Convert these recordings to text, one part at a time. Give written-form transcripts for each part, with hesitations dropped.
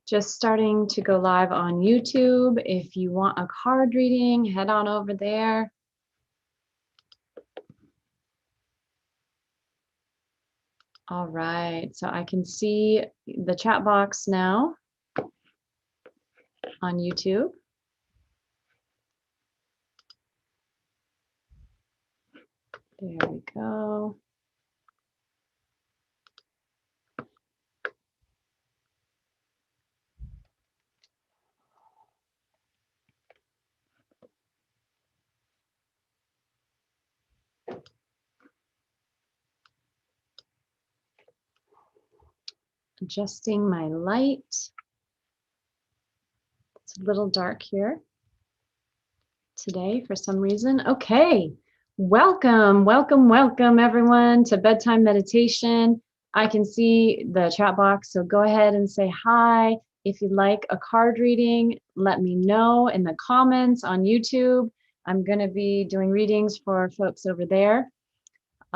Just starting to go live on YouTube. If you want a card reading, head on over there. All right, so I can see the chat box now on YouTube. There we go. Adjusting my light. It's a little dark here today for some reason. Okay, welcome everyone to Bedtime Meditation. I can see the chat box, so go ahead and say hi. If you'd like a card reading, let me know in the comments on YouTube. I'm going to be doing readings for folks over there.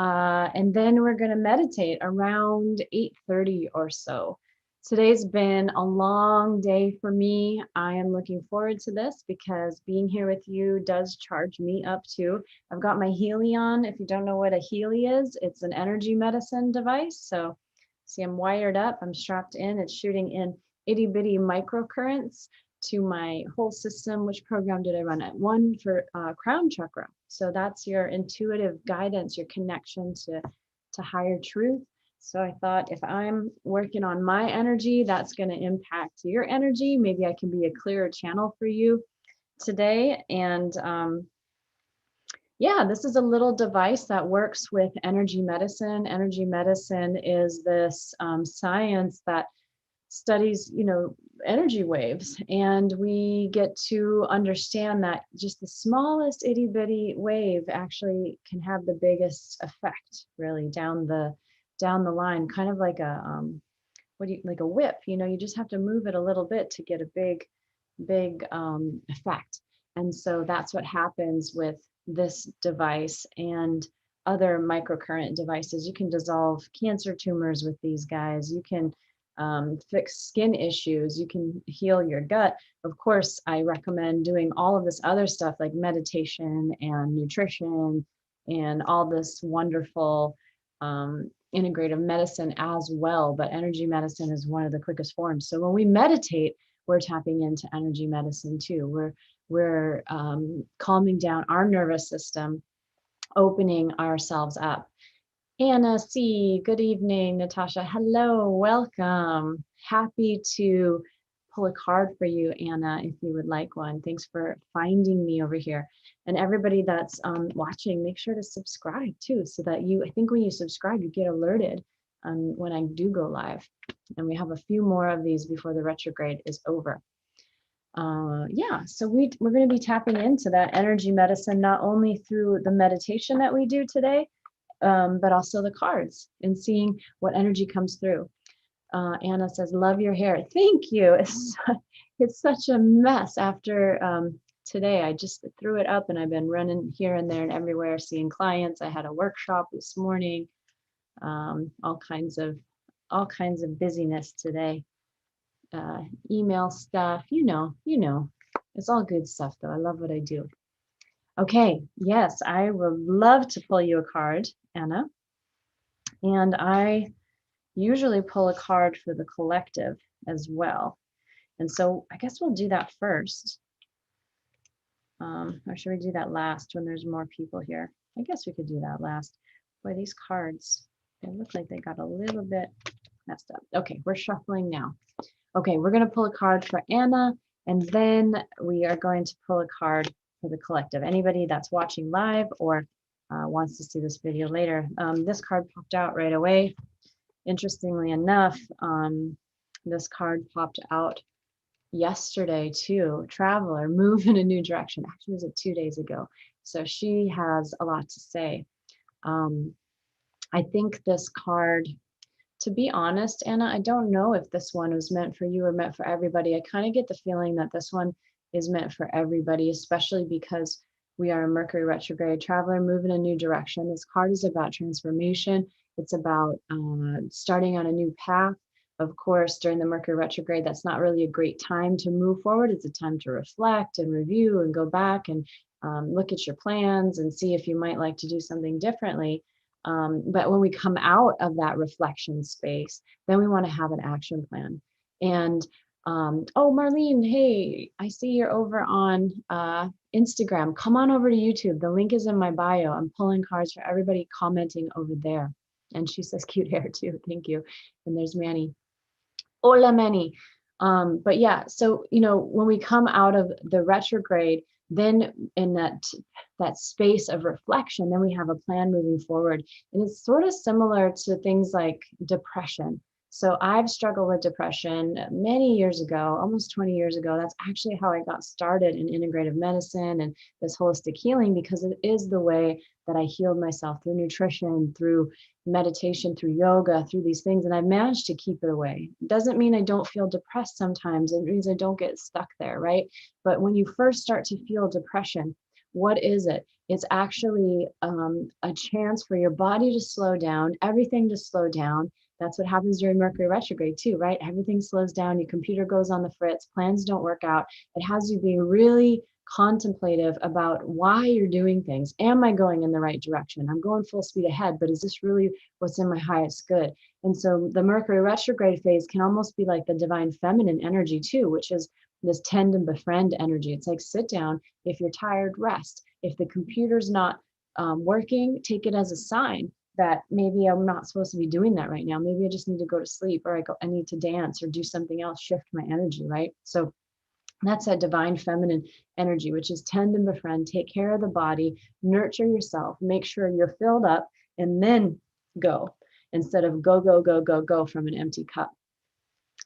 And then we're going to meditate around 8:30 or so. Today's been a long day for me. I am looking forward to this because being here with you does charge me up too. I've got my Healy on. If you don't know what a Healy is, it's an energy medicine device. So see, I'm wired up, I'm strapped in, it's shooting in itty bitty microcurrents to my whole system. Which program did I run at? One for crown chakra. So that's your intuitive guidance, your connection to higher truth. So I thought if I'm working on my energy, that's going to impact your energy. Maybe I can be a clearer channel for you today. And yeah, this is a little device that works with energy medicine. Energy medicine is this science that studies, energy waves, and we get to understand that just the smallest itty bitty wave actually can have the biggest effect, really down the line, kind of like a like a whip. You just have to move it a little bit to get a big effect. And so that's what happens with this device and other microcurrent devices. You can dissolve cancer tumors with these guys. You can fix skin issues. You can heal your gut. Of course, I recommend doing all of this other stuff like meditation and nutrition and all this wonderful integrative medicine as well. But energy medicine is one of the quickest forms. So when we meditate, we're tapping into energy medicine too. We're calming down our nervous system, opening ourselves up. Anna C, good evening. Natasha, hello, welcome. Happy to pull a card for you, Anna, if you would like one. Thanks for finding me over here. And everybody that's watching, make sure to subscribe too, so that I think when you subscribe, you get alerted when I do go live. And we have a few more of these before the retrograde is over. Yeah, so we're going to be tapping into that energy medicine, not only through the meditation that we do today, but also the cards and seeing what energy comes through. Anna says, love your hair. Thank you. It's such a mess after today. I just threw it up and I've been running here and there and everywhere, seeing clients. I had a workshop this morning, all kinds of busyness today. Email stuff, it's all good stuff though. I love what I do. Okay, yes, I would love to pull you a card, Anna. And I usually pull a card for the collective as well. And so I guess we'll do that first. Or should we do that last when there's more people here? I guess we could do that last. Boy, these cards, they look like they got a little bit messed up. Okay, we're shuffling now. Okay, we're going to pull a card for Anna, and then we are going to pull a card for the collective. Anybody that's watching live or wants to see this video later, this card popped out right away. Interestingly enough, this card popped out yesterday too. Traveler, move in a new direction. Actually, was it 2 days ago? So she has a lot to say. I think this card, to be honest, Anna, I don't know if this one was meant for you or meant for everybody. I kind of get the feeling that this one is meant for everybody, especially because we are in Mercury retrograde. Traveler, move in a new direction. This card is about transformation. It's about starting on a new path, Of course, during the Mercury retrograde, that's not really a great time to move forward. It's a time to reflect and review and go back and look at your plans and see if you might like to do something differently. But when we come out of that reflection space, then we want to have an action plan. And oh, Marlene, hey, I see you're over on Instagram. Come on over to YouTube. The link is in my bio. I'm pulling cards for everybody commenting over there. And she says cute hair too. Thank you. And there's Manny. Hola, Manny. But yeah, so when we come out of the retrograde, then in that space of reflection, then we have a plan moving forward. And it's sort of similar to things like depression. So I've struggled with depression many years ago, almost 20 years ago. That's actually how I got started in integrative medicine and this holistic healing, because it is the way that I healed myself through nutrition, through meditation, through yoga, through these things. And I've managed to keep it away. It doesn't mean I don't feel depressed sometimes. It means I don't get stuck there, right? But when you first start to feel depression, what is it? It's actually a chance for your body to slow down, everything to slow down. That's what happens during Mercury retrograde too, right? Everything slows down, your computer goes on the fritz, plans don't work out. It has you being really contemplative about why you're doing things. Am I going in the right direction? I'm going full speed ahead, but is this really what's in my highest good? And so the Mercury retrograde phase can almost be like the divine feminine energy too, which is this tend and befriend energy. It's like, sit down. If you're tired, rest. If the computer's not working, take it as a sign that maybe I'm not supposed to be doing that right now. Maybe I just need to go to sleep, or I need to dance or do something else, shift my energy, right? So that's that divine feminine energy, which is tend and befriend, take care of the body, nurture yourself, make sure you're filled up, and then go, instead of go, go, go, go, go from an empty cup.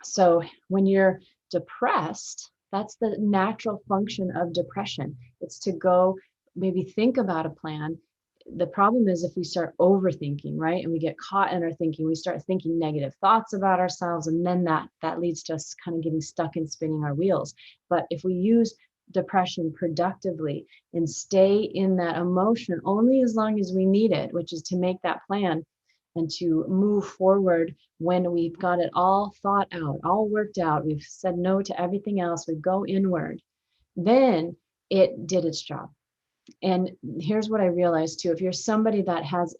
So when you're depressed, that's the natural function of depression. It's to go maybe think about a plan. The problem is if we start overthinking, right? And we get caught in our thinking, we start thinking negative thoughts about ourselves, and then that leads to us kind of getting stuck and spinning our wheels. But if we use depression productively and stay in that emotion only as long as we need it, which is to make that plan and to move forward when we've got it all thought out, all worked out, we've said no to everything else, we go inward, then it did its job. And here's what I realized too. If you're somebody that has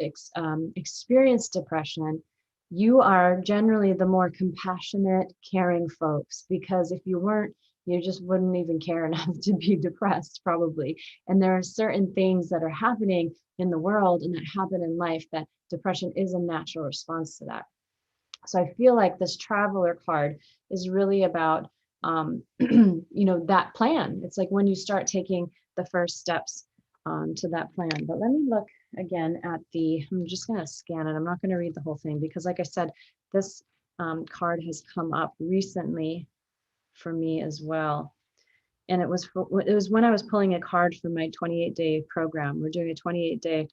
experienced depression, you are generally the more compassionate, caring folks, because if you weren't, you just wouldn't even care enough to be depressed probably. And there are certain things that are happening in the world and that happen in life that depression is a natural response to that. So I feel like this traveler card is really about, that plan. It's like when you start taking the first steps to that plan. But let me look again at I'm just going to scan it. I'm not going to read the whole thing because, like I said, this card has come up recently for me as well. And it was when I was pulling a card for my 28-day program. We're doing a 28-day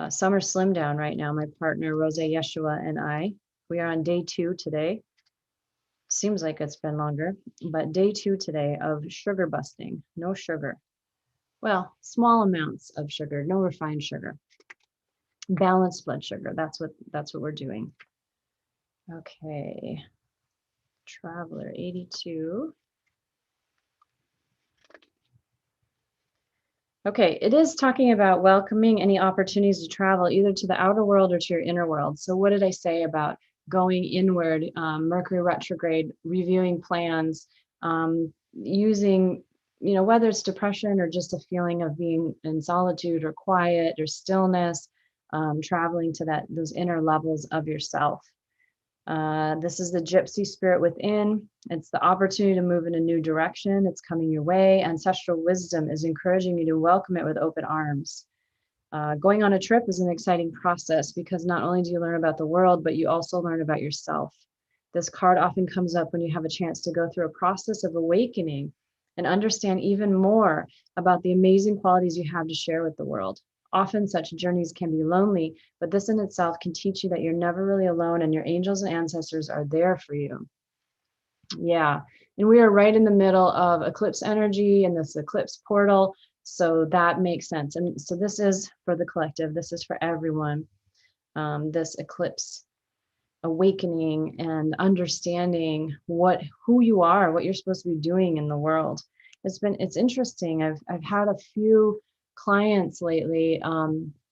summer slim down right now. My partner, Rose Yeshua, and I, we are on day 2 today. Seems like it's been longer, but day 2 today of sugar busting, no sugar. Well, small amounts of sugar, no refined sugar. Balanced blood sugar, that's what we're doing. Okay. Traveler 82. Okay, it is talking about welcoming any opportunities to travel either to the outer world or to your inner world. So what did I say about going inward, Mercury retrograde, reviewing plans, using, whether it's depression or just a feeling of being in solitude or quiet or stillness, traveling to those inner levels of yourself. This is the gypsy spirit within. It's the opportunity to move in a new direction. It's coming your way. Ancestral wisdom is encouraging you to welcome it with open arms. Going on a trip is an exciting process because not only do you learn about the world, but you also learn about yourself. This card often comes up when you have a chance to go through a process of awakening and understand even more about the amazing qualities you have to share with the world. Often such journeys can be lonely, but this in itself can teach you that you're never really alone and your angels and ancestors are there for you. Yeah, and we are right in the middle of eclipse energy and this eclipse portal, so that makes sense. And so this is for the collective, this is for everyone, this eclipse awakening and understanding who you are, what you're supposed to be doing in the world. It's interesting. I've had a few clients lately,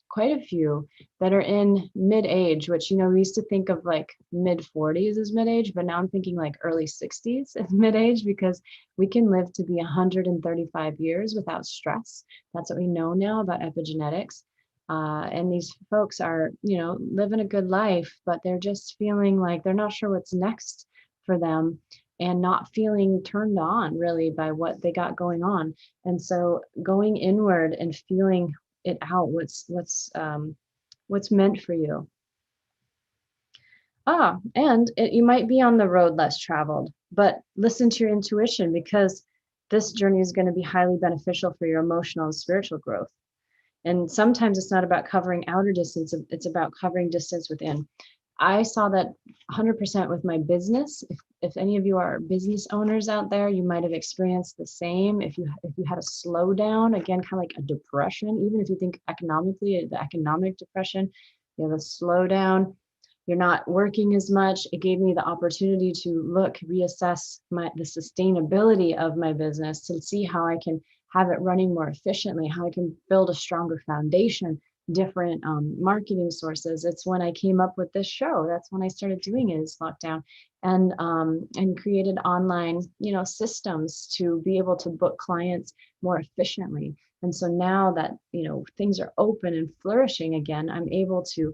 quite a few that are in mid-age, which, we used to think of like mid-40s as mid-age, but now I'm thinking like early 60s as mid-age, because we can live to be 135 years without stress. That's what we know now about epigenetics. And these folks are, living a good life, but they're just feeling like they're not sure what's next for them, and not feeling turned on really by what they got going on. And so going inward and feeling it out, what's meant for you. And you might be on the road less traveled, but listen to your intuition, because this journey is going to be highly beneficial for your emotional and spiritual growth. And sometimes it's not about covering outer distance, it's about covering distance within. I saw that 100% with my business. If any of you are business owners out there, you might have experienced the same. If you had a slowdown, again, kind of like a depression, even if you think economically, the economic depression, you have a slowdown, you're not working as much. It gave me the opportunity to reassess the sustainability of my business, to see how I can have it running more efficiently, how I can build a stronger foundation, different marketing sources. It's when I came up with this show. That's when I started doing it, is lockdown, and created online, systems to be able to book clients more efficiently. And so now that, things are open and flourishing again, I'm able to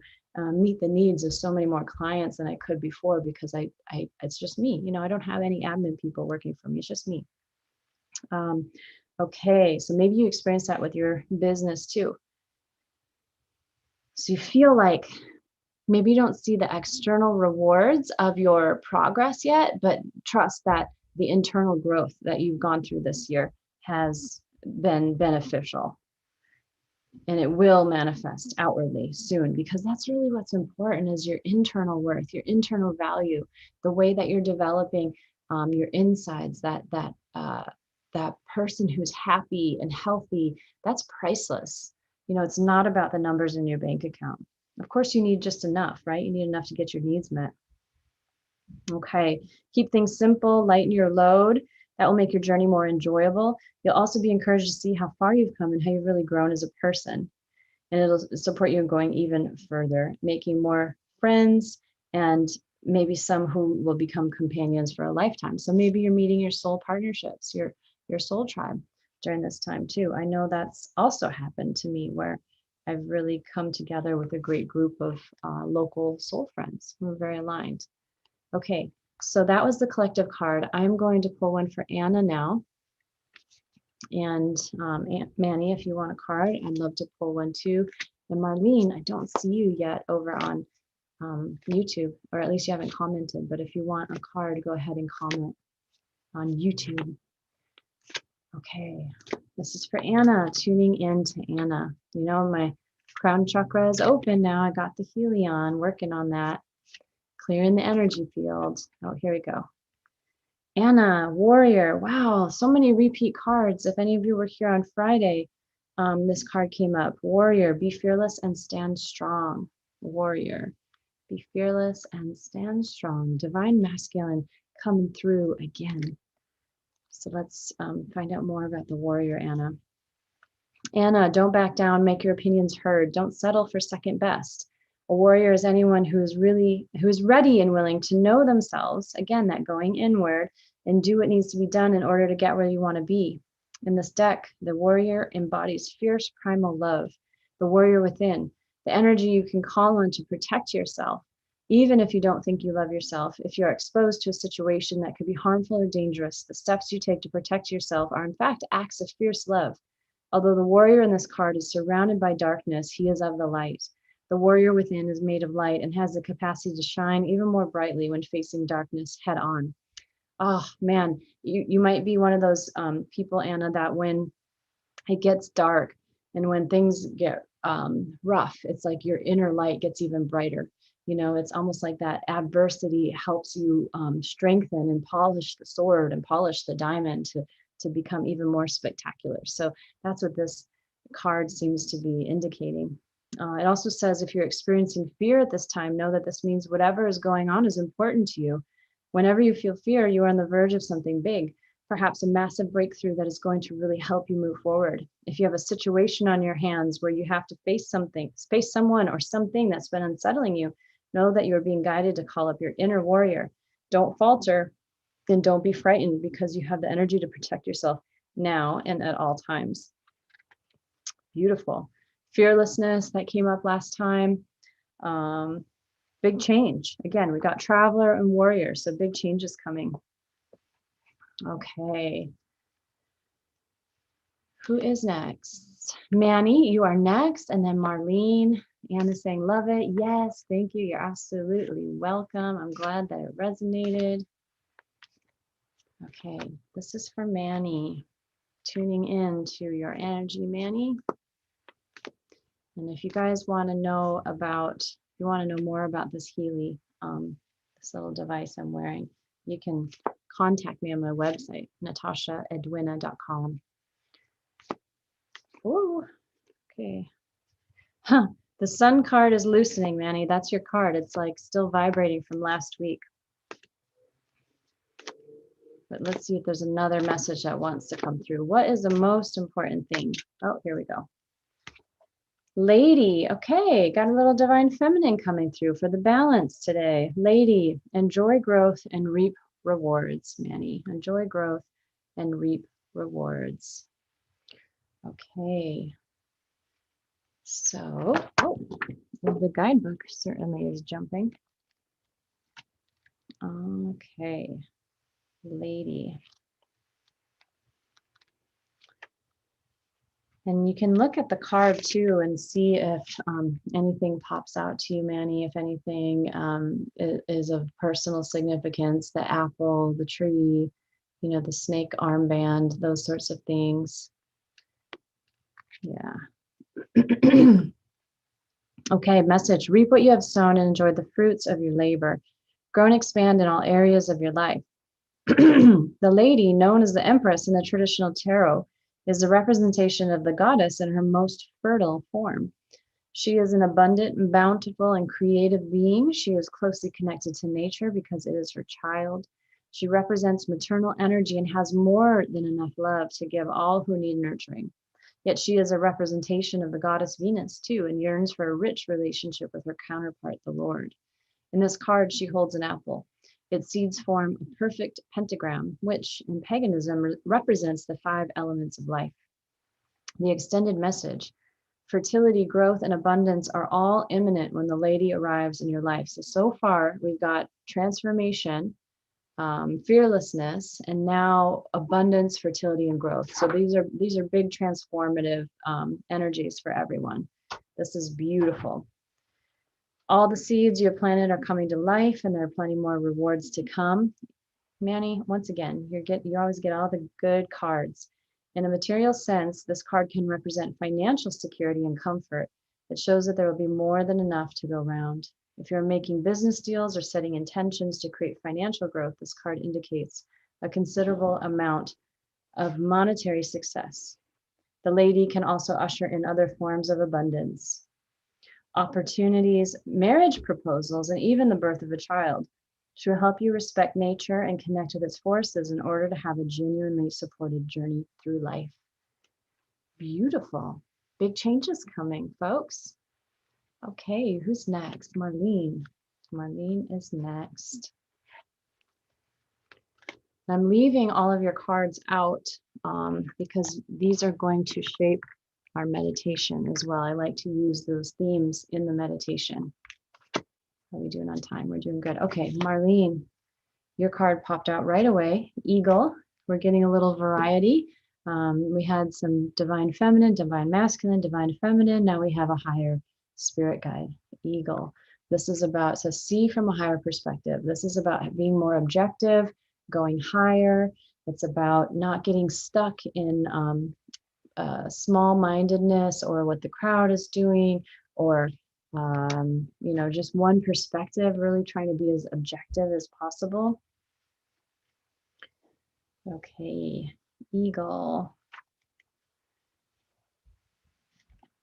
meet the needs of so many more clients than I could before, because it's just me. I don't have any admin people working for me. It's just me. Okay, so maybe you experience that with your business too. So you feel like maybe you don't see the external rewards of your progress yet, but trust that the internal growth that you've gone through this year has been beneficial. And it will manifest outwardly soon, because that's really what's important, is your internal worth, your internal value, the way that you're developing your insides, that person who's happy and healthy. That's priceless. It's not about the numbers in your bank account. Of course, you need just enough, right? You need enough to get your needs met. Okay, keep things simple, lighten your load. That will make your journey more enjoyable. You'll also be encouraged to see how far you've come and how you've really grown as a person. And it'll support you in going even further, making more friends, and maybe some who will become companions for a lifetime. So maybe you're meeting your soul partnerships, your soul tribe during this time too. I know that's also happened to me, where I've really come together with a great group of local soul friends who are very aligned. Okay, so that was the collective card. I'm going to pull one for Anna now. And Aunt Manny, if you want a card, I'd love to pull one too. And Marlene, I don't see you yet over on YouTube, or at least you haven't commented. But if you want a card, go ahead and comment on YouTube. Okay, this is for Anna, tuning in to Anna. My crown chakra is open now. I got the Helion, working on that, clearing the energy field. Oh, here we go. Anna, warrior. Wow, so many repeat cards. If any of you were here on Friday, this card came up. Warrior, be fearless and stand strong. Warrior, be fearless and stand strong. Divine masculine coming through again. So let's find out more about the warrior, Anna. Anna, don't back down. Make your opinions heard. Don't settle for second best. A warrior is anyone who's ready and willing to know themselves. Again, that going inward, and do what needs to be done in order to get where you want to be. In this deck, the warrior embodies fierce primal love, the warrior within, the energy you can call on to protect yourself. Even if you don't think you love yourself, if you're exposed to a situation that could be harmful or dangerous, the steps you take to protect yourself are in fact acts of fierce love. Although the warrior in this card is surrounded by darkness, he is of the light. The warrior within is made of light and has the capacity to shine even more brightly when facing darkness head on. Oh man, you might be one of those people, Anna, that when it gets dark and when things get rough, it's like your inner light gets even brighter. It's almost like that adversity helps you strengthen and polish the sword and polish the diamond to become even more spectacular. So that's what this card seems to be indicating. It also says if you're experiencing fear at this time, know that this means whatever is going on is important to you. Whenever you feel fear, you are on the verge of something big, perhaps a massive breakthrough that is going to really help you move forward. If you have a situation on your hands where you have to face someone or something that's been unsettling you, know that you're being guided to call up your inner warrior. Don't falter and don't be frightened because you have the energy to protect yourself now and at all times. Beautiful. Fearlessness that came up last time. Big change. Again, we got traveler and warrior, so big change is coming. Okay. Who is next? Manny, you are next, and then Marlene. Anne is saying, love it. Yes, thank you. You're absolutely welcome. I'm glad that it resonated. Okay, this is for Manny. Tuning in to your energy, Manny. And if you guys want to know more about this Healy, this little device I'm wearing, you can contact me on my website, natashaedwina.com. Oh, okay. Huh. The sun card is loosening, Manny. That's your card. It's like still vibrating from last week. But let's see if there's another message that wants to come through. What is the most important thing? Oh, here we go. Lady, okay, got a little divine feminine coming through for the balance today. Lady, enjoy growth and reap rewards, Manny. Enjoy growth and reap rewards. Okay. So, the guidebook certainly is jumping. Okay, lady. And you can look at the card too and see if anything pops out to you, Manny, if anything is of personal significance, the apple, the tree, the snake armband, those sorts of things. Yeah. Okay, message. Reap what you have sown and enjoy the fruits of your labor. Grow and expand in all areas of your life. The lady, known as the Empress in the traditional tarot, is the representation of the goddess in her most fertile form. She is an abundant, bountiful, and creative being. She is closely connected to nature because it is her child. She represents maternal energy and has more than enough love to give all who need nurturing. Yet she is a representation of the goddess Venus too, and yearns for a rich relationship with her counterpart, the Lord. In this card, she holds an apple. Its seeds form a perfect pentagram, which in paganism represents the 5 elements of life. The extended message: fertility, growth, and abundance are all imminent when the lady arrives in your life. So far, we've got transformation, fearlessness, and now abundance, fertility, and growth. So these are big transformative energies for everyone. This is beautiful. All the seeds you have planted are coming to life, and there are plenty more rewards to come. Manny, once again, you always get all the good cards. In a material sense, this card can represent financial security and comfort. It shows that there will be more than enough to go around. If you're making business deals or setting intentions to create financial growth, this card indicates a considerable amount of monetary success. The lady can also usher in other forms of abundance, opportunities, marriage proposals, and even the birth of a child. She will help you respect nature and connect with its forces in order to have a genuinely supported journey through life. Beautiful. Big changes coming, folks. Okay, who's next? Marlene. Marlene is next. I'm leaving all of your cards out because these are going to shape our meditation as well. I like to use those themes in the meditation. How are we doing on time? We're doing good. Okay, Marlene, your card popped out right away. Eagle. We're getting a little variety. We had some divine feminine, divine masculine, divine feminine. Now we have a higher spirit guide, Eagle. This is about to see from a higher perspective. This is about being more objective, going higher. It's about not getting stuck in small-mindedness or what the crowd is doing, or just one perspective, really trying to be as objective as possible. Okay, Eagle.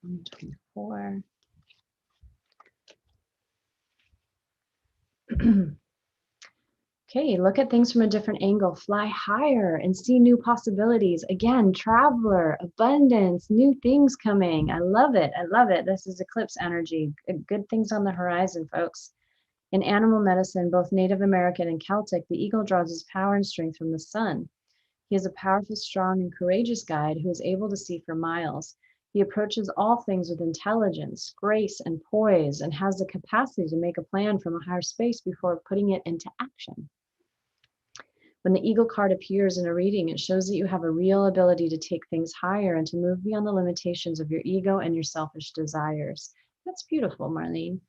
124. Okay, look at things from a different angle. Fly higher and see new possibilities. Again, traveler, abundance, new things coming. I love it. I love it. This is eclipse energy. Good things on the horizon, folks. In animal medicine, both Native American and Celtic, the eagle draws his power and strength from the sun. He is a powerful, strong, and courageous guide who is able to see for miles. He approaches all things with intelligence, grace, and poise, and has the capacity to make a plan from a higher space before putting it into action. When the eagle card appears in a reading, it shows that you have a real ability to take things higher and to move beyond the limitations of your ego and your selfish desires. That's beautiful, Marlene.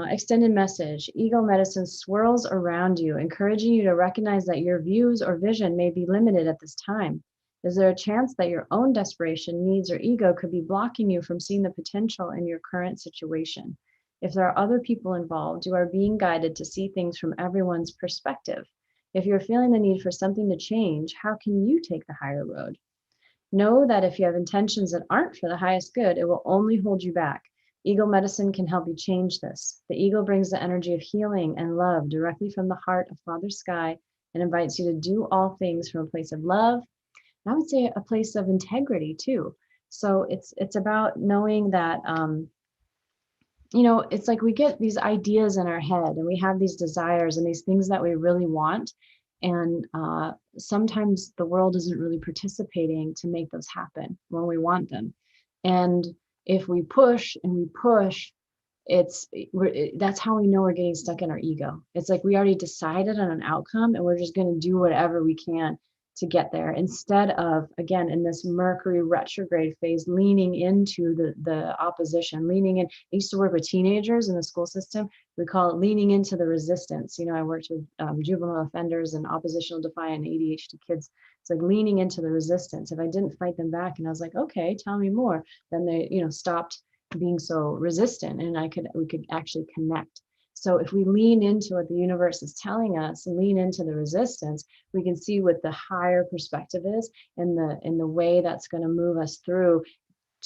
Extended message. Eagle medicine swirls around you, encouraging you to recognize that your views or vision may be limited at this time. Is there a chance that your own desperation, needs, or ego could be blocking you from seeing the potential in your current situation? If there are other people involved, you are being guided to see things from everyone's perspective. If you're feeling the need for something to change, how can you take the higher road? Know that if you have intentions that aren't for the highest good, it will only hold you back. Eagle medicine can help you change this. The eagle brings the energy of healing and love directly from the heart of Father Sky and invites you to do all things from a place of love. And I would say a place of integrity too. So it's about knowing that it's like we get these ideas in our head and we have these desires and these things that we really want. And sometimes the world isn't really participating to make those happen when we want them. And if we push and we push, that's how we know we're getting stuck in our ego. It's like we already decided on an outcome and we're just going to do whatever we can to get there, instead of, again, in this Mercury retrograde phase, leaning into the opposition, leaning in. I used to work with teenagers in the school system. We call it leaning into the resistance. I worked with juvenile offenders and oppositional defiant ADHD kids. It's like leaning into the resistance. If I didn't fight them back and I was like, okay, tell me more, then they stopped being so resistant, and we could actually connect. So if we lean into what the universe is telling us, lean into the resistance, we can see what the higher perspective is in the way that's going to move us through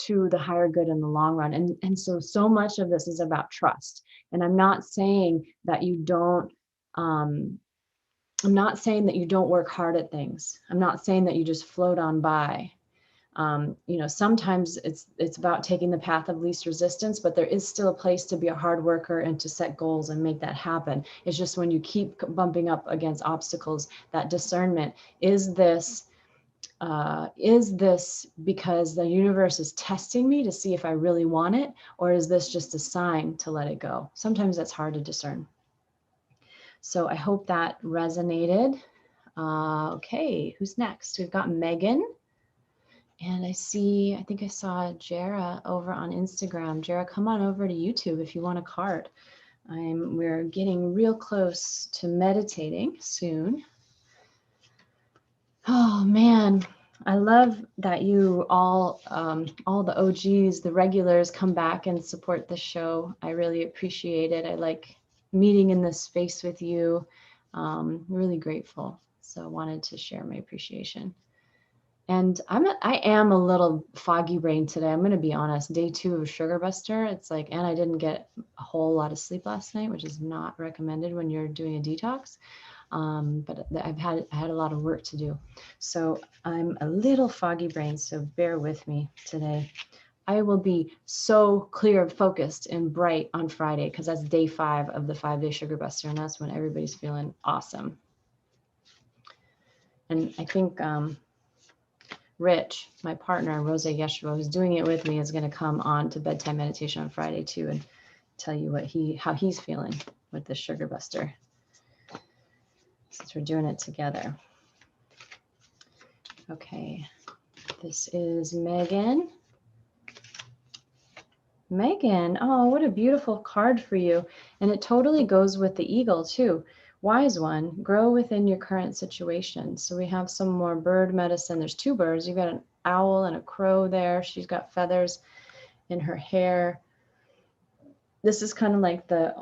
to the higher good in the long run. And so much of this is about trust. And I'm not saying that you don't work hard at things. I'm not saying that you just float on by. Sometimes it's about taking the path of least resistance, but there is still a place to be a hard worker and to set goals and make that happen. It's just when you keep bumping up against obstacles, that discernment, is this because the universe is testing me to see if I really want it, or is this just a sign to let it go? Sometimes that's hard to discern. So I hope that resonated. Okay, who's next? We've got Megan. And I think I saw Jara over on Instagram. Jara, come on over to YouTube if you want a card. We're getting real close to meditating soon. Oh man, I love that you all the OGs, the regulars, come back and support the show. I really appreciate it. I like meeting in this space with you. Really grateful. So I wanted to share my appreciation. And I am a little foggy brain today. I'm going to be honest. Day 2 of Sugar Buster. It's like, and I didn't get a whole lot of sleep last night, which is not recommended when you're doing a detox. But I had a lot of work to do. So I'm a little foggy brain. So bear with me today. I will be so clear, focused, and bright on Friday, because that's day 5 of the 5-day Sugar Buster. And that's when everybody's feeling awesome. And I think, Rich, my partner, Rose Yeshua, who's doing it with me, is going to come on to Bedtime Meditation on Friday too and tell you how he's feeling with the Sugar Buster, since we're doing it together. Okay, this is Megan. Megan, oh, what a beautiful card for you. And it totally goes with the eagle too. Wise one, grow within your current situation. So we have some more bird medicine. There's 2 birds. You've got an owl and a crow there. She's got feathers in her hair. This is kind of like the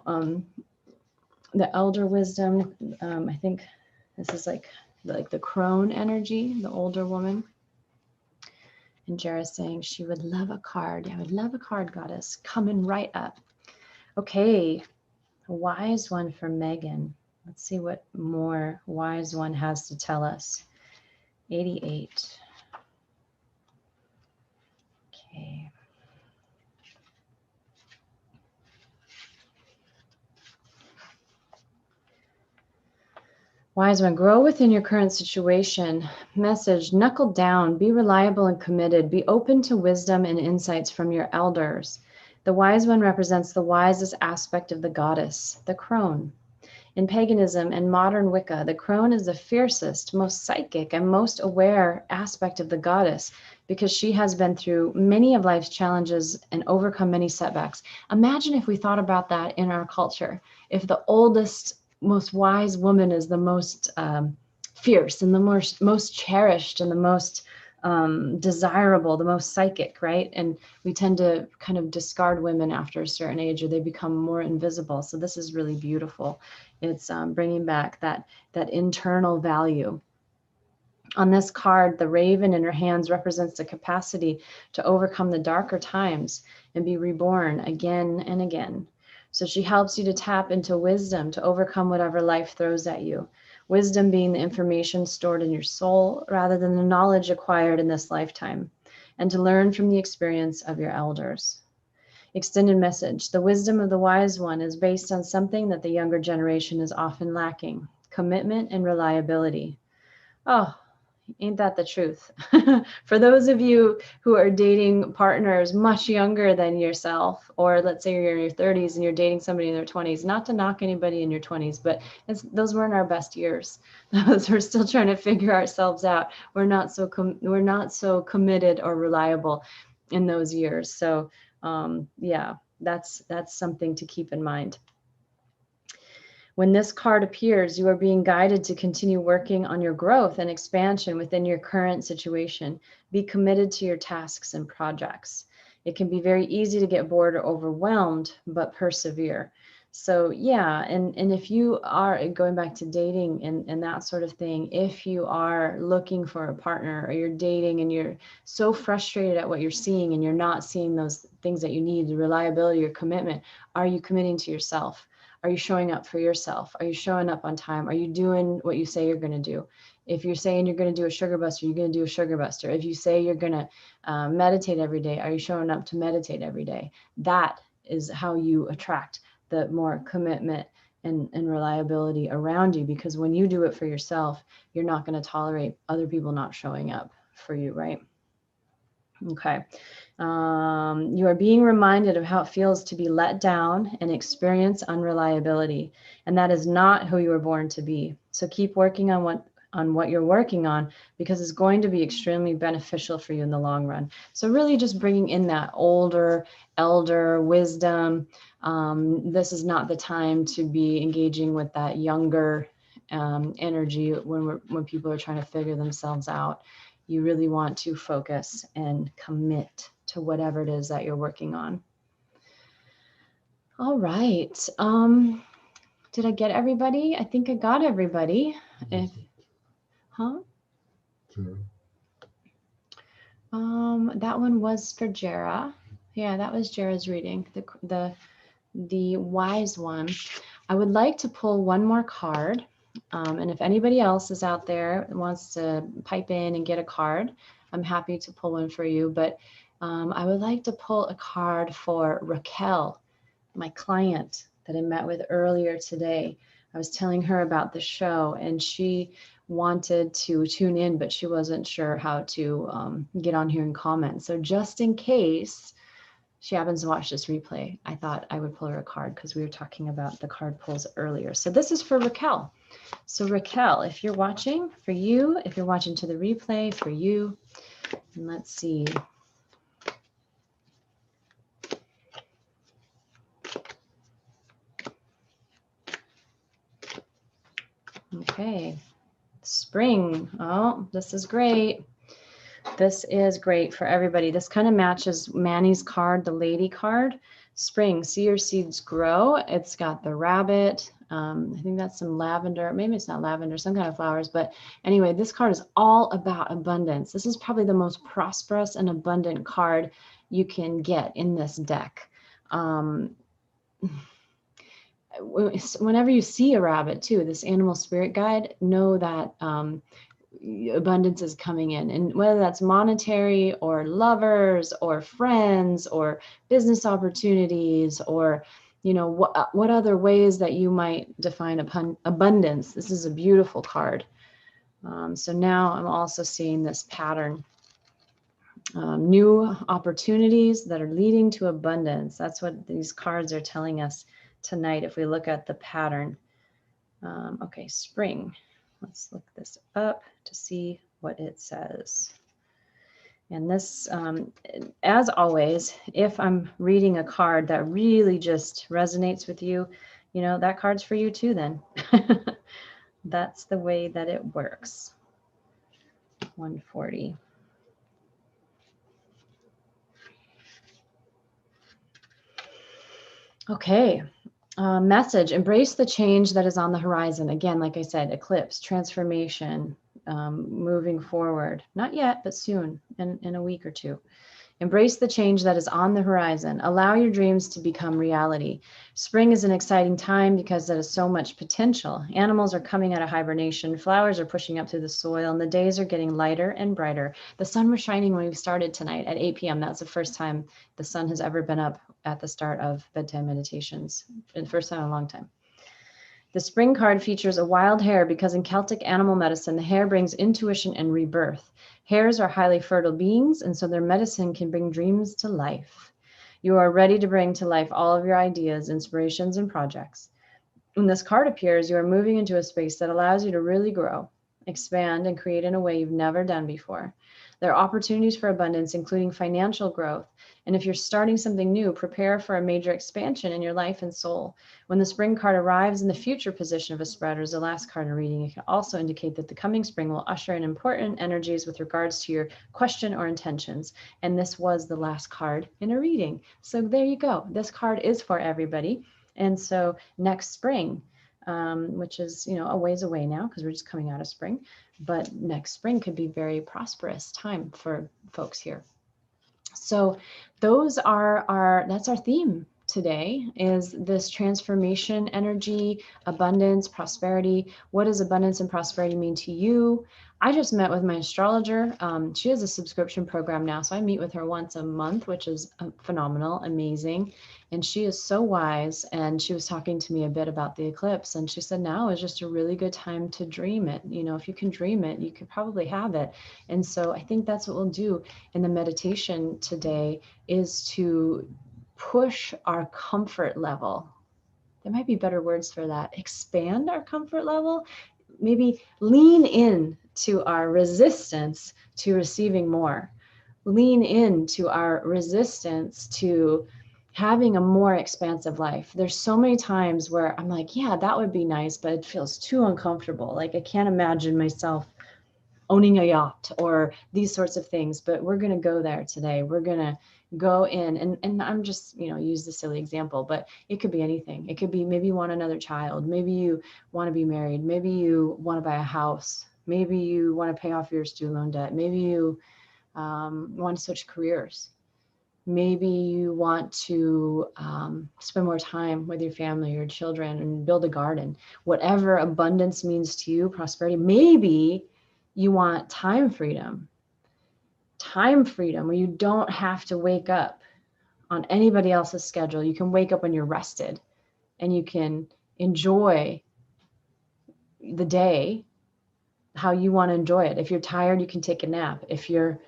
elder wisdom. I think this is like the crone energy, the older woman. And Jara's saying she would love a card. I would love a card, goddess, coming right up. Okay. A wise one for Megan. Let's see what more wise one has to tell us. 88. Okay. Wise one, grow within your current situation. Message, knuckle down, be reliable and committed, be open to wisdom and insights from your elders. The wise one represents the wisest aspect of the goddess, the crone. In paganism and modern Wicca, the crone is the fiercest, most psychic, and most aware aspect of the goddess because she has been through many of life's challenges and overcome many setbacks. Imagine if we thought about that in our culture. If the oldest, most wise woman is the most fierce and the most cherished and the most desirable, the most psychic, right? And we tend to kind of discard women after a certain age, or they become more invisible. So this is really beautiful. It's bringing back that internal value. On this card, the raven in her hands represents the capacity to overcome the darker times and be reborn again and again. So she helps you to tap into wisdom to overcome whatever life throws at you. Wisdom being the information stored in your soul rather than the knowledge acquired in this lifetime, and to learn from the experience of your elders. Extended message. The wisdom of the wise one is based on something that the younger generation is often lacking: commitment and reliability. Oh, ain't that the truth? For those of you who are dating partners much younger than yourself, or let's say you're in your 30s and you're dating somebody in their 20s, not to knock anybody in your 20s, but those weren't our best years. Those we're still trying to figure ourselves out. We're not so committed or reliable in those years. So yeah, that's something to keep in mind. When this card appears, you are being guided to continue working on your growth and expansion within your current situation. Be committed to your tasks and projects. It can be very easy to get bored or overwhelmed, but persevere. So yeah, and if you are going back to dating and that sort of thing, if you are looking for a partner or you're dating and you're so frustrated at what you're seeing and you're not seeing those things that you need, the reliability or commitment, are you committing to yourself? Are you showing up for yourself? Are you showing up on time? Are you doing what you say you're going to do? If you're saying you're going to do a sugar buster, you're going to do a sugar buster. If you say you're going to meditate every day, are you showing up to meditate every day? That is how you attract the more commitment and reliability around you, because when you do it for yourself, you're not going to tolerate other people not showing up for you, right? Okay. You are being reminded of how it feels to be let down and experience unreliability. And that is not who you were born to be. So keep working on what you're working on, because it's going to be extremely beneficial for you in the long run. So really just bringing in that elder wisdom. This is not the time to be engaging with that younger energy when people are trying to figure themselves out. You really want to focus and commit to whatever it is that you're working on. All right. Did I get everybody? I think I got everybody. That one was for Jera. Yeah, that was Jera's reading, the wise one. I would like to pull one more card. And if anybody else is out there and wants to pipe in and get a card, I'm happy to pull one for you. But I would like to pull a card for Raquel, my client that I met with earlier today. I was telling her about the show and she wanted to tune in, but she wasn't sure how to get on here and comment. So just in case she happens to watch this replay, I thought I would pull her a card because we were talking about the card pulls earlier. So this is for Raquel. So Raquel, if you're watching, for you, if you're watching to the replay, for you, and let's see. Okay, spring. Oh, this is great. This is great for everybody. This kind of matches Manny's card, the lady card. Spring, see your seeds grow. It's got the rabbit. I think that's some lavender. Maybe it's not lavender, some kind of flowers. But anyway, this card is all about abundance. This is probably the most prosperous and abundant card you can get in this deck. whenever you see a rabbit too, this animal spirit guide, know that abundance is coming in, and whether that's monetary or lovers or friends or business opportunities, or what other ways that you might define abundance. This is a beautiful card. So now I'm also seeing this pattern. New opportunities that are leading to abundance. That's what these cards are telling us tonight if we look at the pattern. Okay, spring. Let's look this up to see what it says. And this, as always, if I'm reading a card that really just resonates with you, that card's for you too then. That's the way that it works. 140. Okay. Message: embrace the change that is on the horizon. Again, like I said, eclipse, transformation, moving forward. Not yet, but soon, in a week or two. Embrace the change that is on the horizon. Allow your dreams to become reality. Spring is an exciting time because there is so much potential. Animals are coming out of hibernation. Flowers are pushing up through the soil, and the days are getting lighter and brighter. The sun was shining when we started tonight at 8 p.m. That's the first time the sun has ever been up at the start of bedtime meditations. The first time in a long time. The spring card features a wild hare because in Celtic animal medicine, the hare brings intuition and rebirth. Hares are highly fertile beings, and so their medicine can bring dreams to life. You are ready to bring to life all of your ideas, inspirations, and projects. When this card appears, you are moving into a space that allows you to really grow, expand, and create in a way you've never done before. There are opportunities for abundance, including financial growth. And if you're starting something new, prepare for a major expansion in your life and soul. When the spring card arrives in the future position of a spread, or as the last card in reading, it can also indicate that the coming spring will usher in important energies with regards to your question or intentions. And this was the last card in a reading. So there you go. This card is for everybody. And so next spring, which is, a ways away now because we're just coming out of spring, but next spring could be very prosperous time for folks here. So that's our theme today, is this transformation energy, abundance, prosperity. What does abundance and prosperity mean to you? I just met with my astrologer. She has a subscription program now, so I meet with her once a month, which is phenomenal, amazing. And she is so wise. And she was talking to me a bit about the eclipse. And she said, now is just a really good time to dream it. If you can dream it, you could probably have it. And so I think that's what we'll do in the meditation today, is to push our comfort level. There might be better words for that. Expand our comfort level. Maybe lean in to our resistance to receiving more. Lean into our resistance to having a more expansive life. There's so many times where I'm like, yeah, that would be nice, but it feels too uncomfortable. Like I can't imagine myself owning a yacht or these sorts of things, but we're going to go there today. We're going to go in, and I'm just, use the silly example, but it could be anything. It could be, maybe you want another child. Maybe you want to be married. Maybe you want to buy a house. Maybe you want to pay off your student loan debt. Maybe you want to switch careers. Maybe you want to spend more time with your family, your children, and build a garden. Whatever abundance means to you, prosperity. Maybe you want time freedom where you don't have to wake up on anybody else's schedule. You can wake up when you're rested and you can enjoy the day how you want to enjoy it. If you're tired, you can take a nap. If you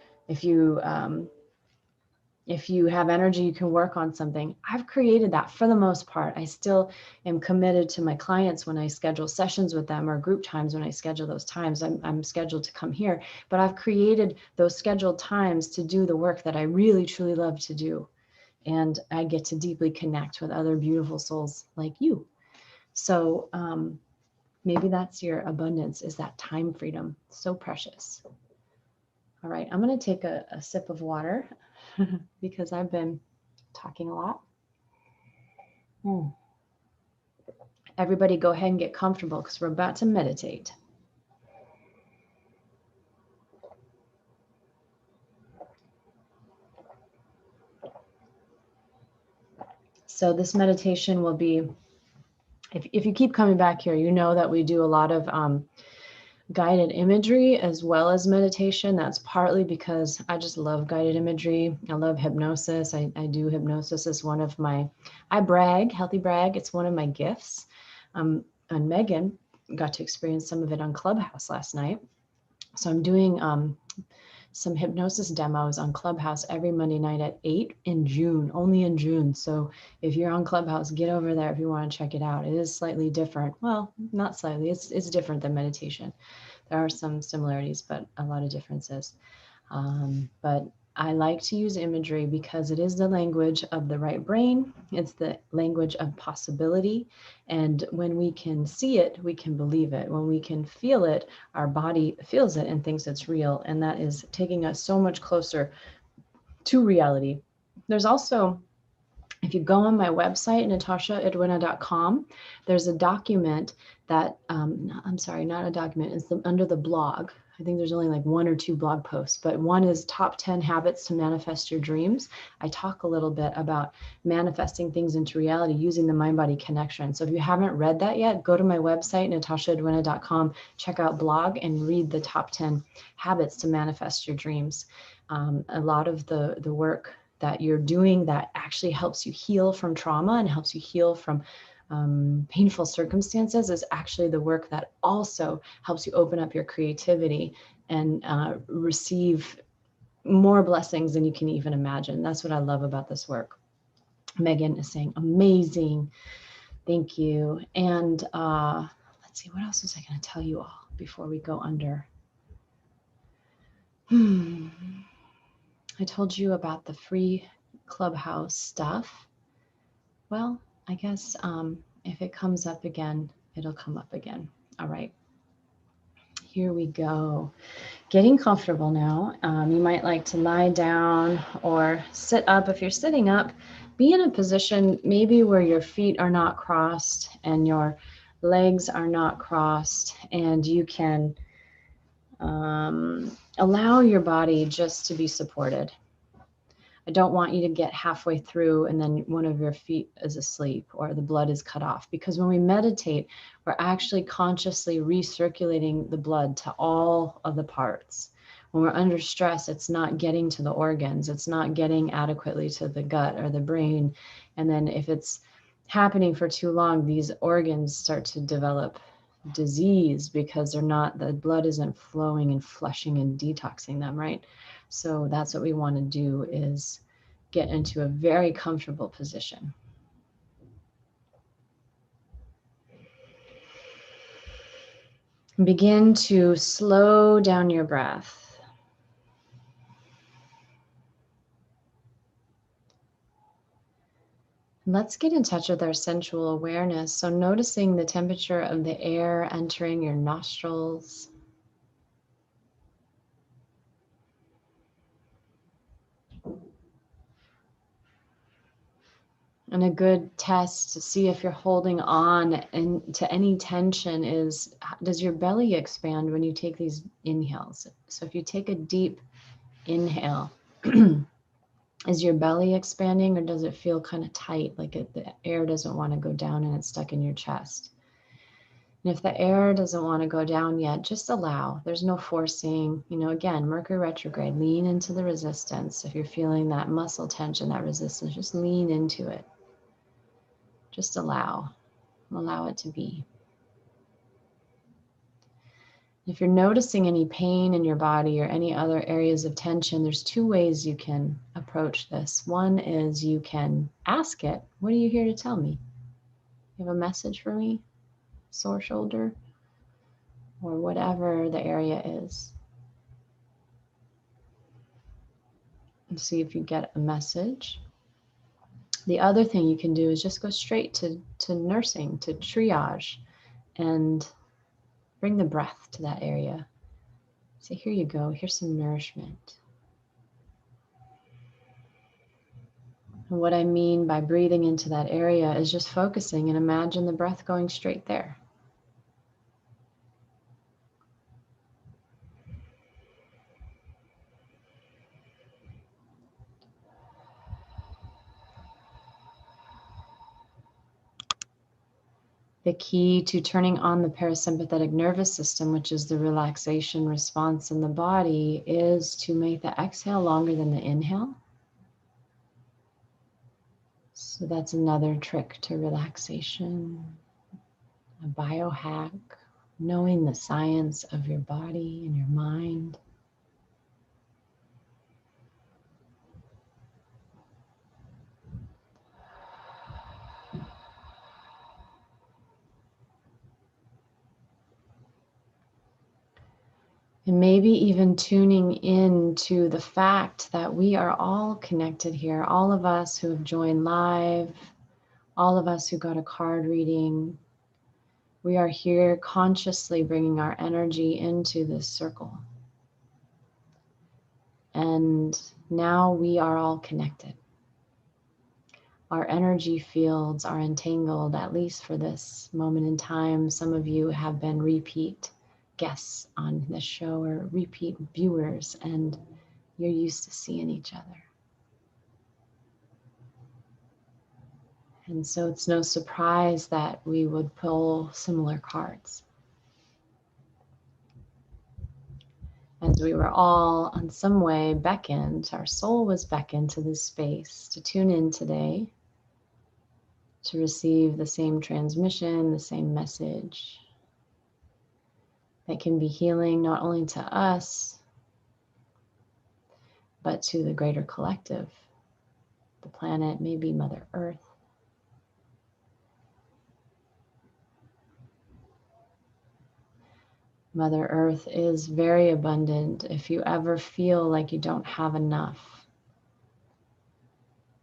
have energy, you can work on something. I've created that for the most part. I still am committed to my clients when I schedule sessions with them, or group times when I schedule those times. I'm scheduled to come here, but I've created those scheduled times to do the work that I really, truly love to do. And I get to deeply connect with other beautiful souls like you. So maybe that's your abundance, is that time freedom. So precious. All right, I'm going to take a sip of water because I've been talking a lot. Everybody go ahead and get comfortable because we're about to meditate. So this meditation will be if you keep coming back here, you know that we do a lot of guided imagery as well as meditation. That's partly because I just love guided imagery. I love hypnosis. I do hypnosis as one of my, I brag, healthy brag. It's one of my gifts. And Megan got to experience some of it on Clubhouse last night. So I'm doing some hypnosis demos on Clubhouse every Monday night at 8 in June, only in June. So if you're on Clubhouse, get over there if you want to check it out. It is slightly different. Well, not slightly, it's different than meditation. There are some similarities, but a lot of differences. But I like to use imagery because it is the language of the right brain. It's the language of possibility. And when we can see it, we can believe it. When we can feel it, our body feels it and thinks it's real. And that is taking us so much closer to reality. There's also, if you go on my website, natashaedwina.com, there's a document that, I'm sorry, not a document, it's under the blog. I think there's only like 1 or 2 blog posts, but one is top 10 habits to manifest your dreams. I talk a little bit about manifesting things into reality using the mind-body connection. So if you haven't read that yet, go to my website, natashaedwina.com, check out blog and read the top 10 habits to manifest your dreams. A lot of the work that you're doing that actually helps you heal from trauma and helps you heal from painful circumstances is actually the work that also helps you open up your creativity and receive more blessings than you can even imagine. That's what I love about this work. Megan is saying, amazing. Thank you. And let's see, what else was I going to tell you all before we go under? I told you about the free Clubhouse stuff. Well, I guess if it comes up again, it'll come up again. All right. Here we go. Getting comfortable now. You might like to lie down or sit up. If you're sitting up, be in a position maybe where your feet are not crossed and your legs are not crossed, and you can allow your body just to be supported. I don't want you to get halfway through and then one of your feet is asleep or the blood is cut off, because when we meditate, we're actually consciously recirculating the blood to all of the parts. When we're under stress, it's not getting to the organs. It's not getting adequately to the gut or the brain. And then if it's happening for too long, these organs start to develop disease because the blood isn't flowing and flushing and detoxing them, right? So that's what we want to do, is get into a very comfortable position. Begin to slow down your breath. Let's get in touch with our sensual awareness. So noticing the temperature of the air entering your nostrils. And a good test to see if you're holding on to any tension is, does your belly expand when you take these inhales? So if you take a deep inhale, is your belly expanding, or does it feel kind of tight, like the air doesn't want to go down and it's stuck in your chest? And if the air doesn't want to go down yet, just allow. There's no forcing. Again, Mercury retrograde, lean into the resistance. If you're feeling that muscle tension, that resistance, just lean into it. Just allow it to be. If you're noticing any pain in your body or any other areas of tension, there's 2 ways you can approach this. One is you can ask it, what are you here to tell me? You have a message for me? Sore shoulder? Or whatever the area is. And see if you get a message. The other thing you can do is just go straight to nursing, to triage, and bring the breath to that area. So here you go, here's some nourishment. And what I mean by breathing into that area is just focusing and imagine the breath going straight there. The key to turning on the parasympathetic nervous system, which is the relaxation response in the body, is to make the exhale longer than the inhale. So that's another trick to relaxation, a biohack, knowing the science of your body and your mind. And maybe even tuning in to the fact that we are all connected here. All of us who have joined live, all of us who got a card reading, we are here consciously bringing our energy into this circle. And now we are all connected. Our energy fields are entangled, at least for this moment in time. Some of you have been repeat guests on this show or repeat viewers, and you're used to seeing each other. And so it's no surprise that we would pull similar cards. As we were all, in some way, beckoned, our soul was beckoned to this space to tune in today, to receive the same transmission, the same message that can be healing not only to us, but to the greater collective, the planet, maybe Mother Earth. Mother Earth is very abundant. If you ever feel like you don't have enough,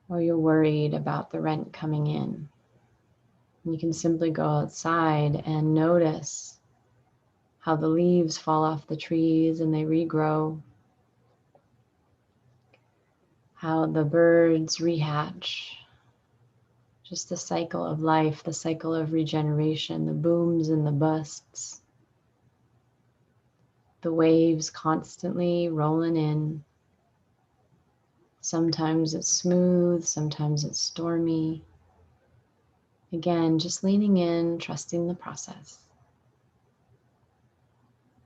or you're worried about the rent coming in, you can simply go outside and notice how the leaves fall off the trees and they regrow, how the birds rehatch, just the cycle of life, the cycle of regeneration, the booms and the busts, the waves constantly rolling in. Sometimes it's smooth, sometimes it's stormy. Again, just leaning in, trusting the process.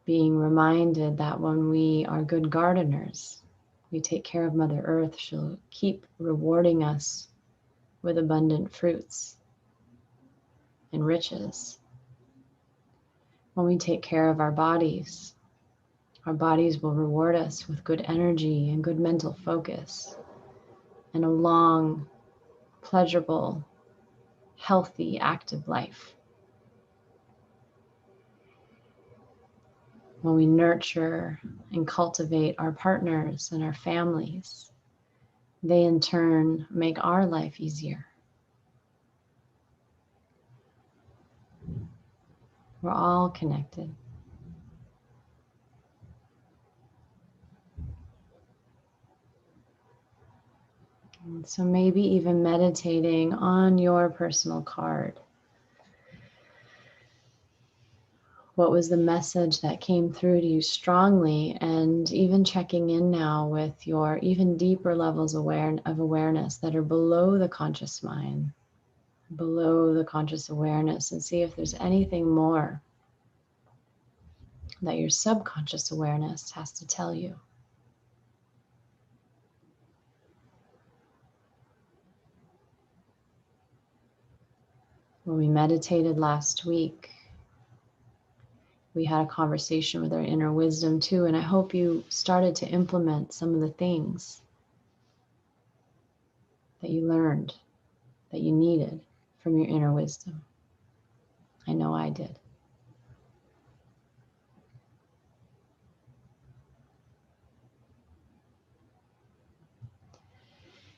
Being reminded that when we are good gardeners, we take care of Mother Earth, she'll keep rewarding us with abundant fruits and riches. When we take care of our bodies will reward us with good energy and good mental focus and a long, pleasurable, healthy, active life. When we nurture and cultivate our partners and our families, they in turn make our life easier. We're all connected. And so maybe even meditating on your personal card. What was the message that came through to you strongly, and even checking in now with your even deeper levels of awareness that are below the conscious mind, below the conscious awareness, and see if there's anything more that your subconscious awareness has to tell you. When we meditated last week, we had a conversation with our inner wisdom too, and I hope you started to implement some of the things that you learned, that you needed from your inner wisdom. I know I did.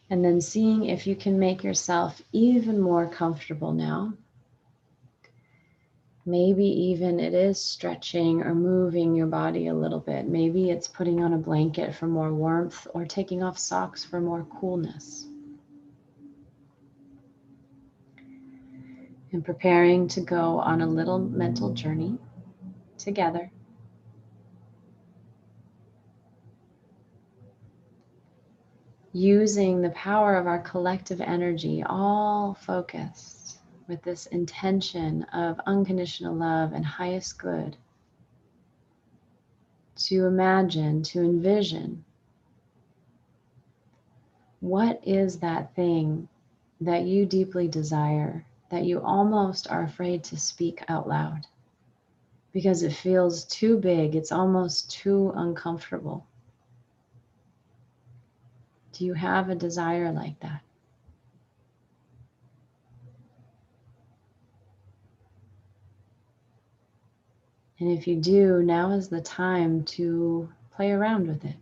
And then seeing if you can make yourself even more comfortable now. Maybe even it is stretching or moving your body a little bit. Maybe it's putting on a blanket for more warmth or taking off socks for more coolness. And preparing to go on a little mental journey together. Using the power of our collective energy, all focused with this intention of unconditional love and highest good, to imagine, to envision, what is that thing that you deeply desire, that you almost are afraid to speak out loud because it feels too big, it's almost too uncomfortable. Do you have a desire like that? And if you do, now is the time to play around with it.